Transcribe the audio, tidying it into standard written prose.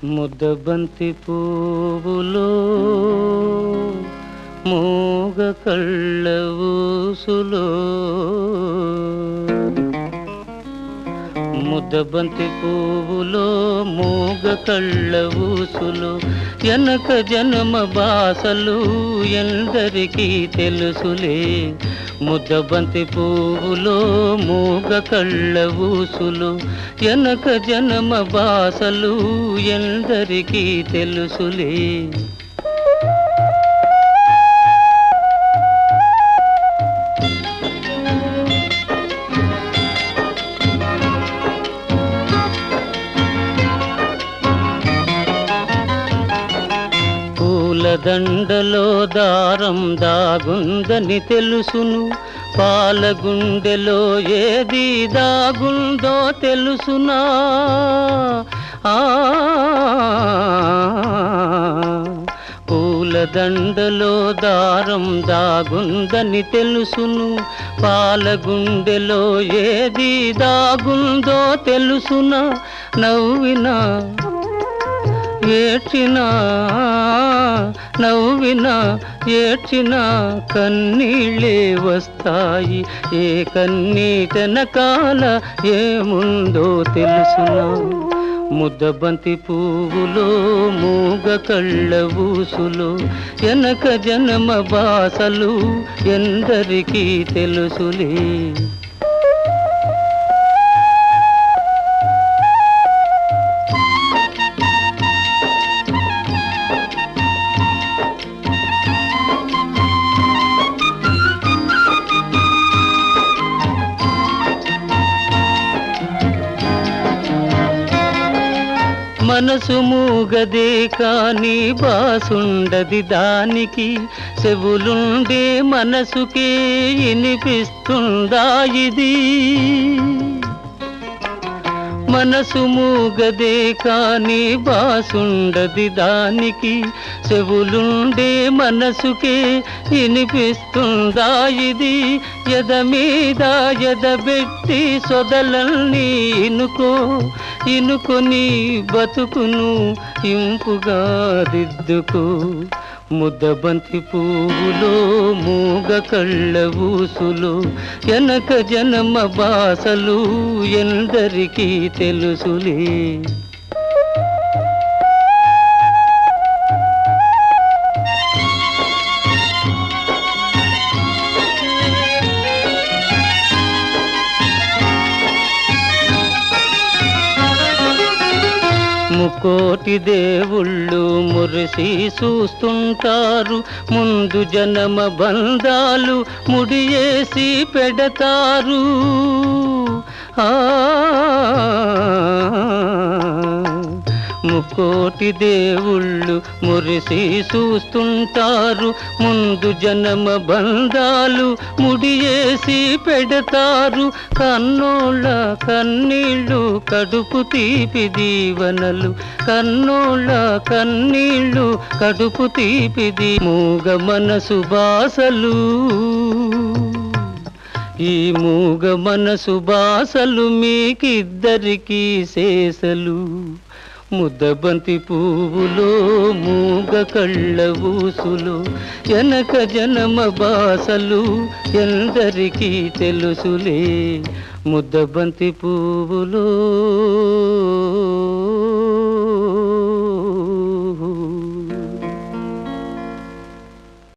ముద్దబంతి పువ్వులో మూగ కళ్ళ ఊసులో ముద్దబంతి పువ్వులో మూగ కళ్ళ ఊసులో ఎనక జన్మ బాసలు ఎందరికీ తెలుసులే. ముద్దబంతి పువ్వులో మూగ కళ్ళ ఊసులు ఎనక జన్మ బాసలు ఎందరికీ తెలుసులే. దండలో దారం దాగుందని తెలుసును, పాలగుండెలో ఏది దాగుందో తెలుసునా. పూలదండలో దారం దాగుందని తెలుసును, పాలగుండెలో ఏది దాగుందో తెలుసునా. నవ్వినా ఏడ్చినా నవ్వినా ఏడ్చినా కన్నీళ్ళే వస్తాయి. ఏ కన్నీటెనకాల ఏముందో తెలుసునా. ముద్దబంతి పువ్వులో మూగ కళ్ళ ఊసులో ఎనక జన్మ బాసలు ఎందరికీ తెలుసులే. మనసు మూగదే కాని బాసుండది దానికి, చెవులుండే మనసుకే వినిపిస్తుందా ఇది. మనసు మూగదే కాని బాసుండది దానికి, చెవులుండే మనసుకే వినిపిస్తుందా ఇది. ఎద మీద ఎదబెట్టి సొదలన్నీ ఇనుకొని బతుకును ఇంపుగా దిద్దుకో. ముద్దబంతి పువ్వులో మూగ కళ్ళ ఊసులో ఎనక జన్మ బాసలు ఎందరికీ తెలుసులే. ముకోటి దేవుళ్ళు మురిసి చూస్తుంటారు, ముందు జన్మ బంధాలు ముడియేసి పెడతారు. ముకోటి దేవుళ్ళు మురిసి చూస్తుంటారు, ముందు జన్మ బంధాలు ముడియేసి పెడతారు. కన్నోళ్ళ కన్నీళ్ళు కడుపు తీపి దీవనలు, కన్నోళ్ళ కన్నీళ్ళు కడుపు తీపి మూగ మనసు బాసలు. ఈ మూగ మనసు బాసలు మీకిద్దరికీ శేషలు. ముద్దబంతి పువ్వులో మూగ కళ్ళ ఊసులు ఎనక జన్మ బాసలు ఎందరికీ తెలుసులే. ముద్దబంతి పువ్వులో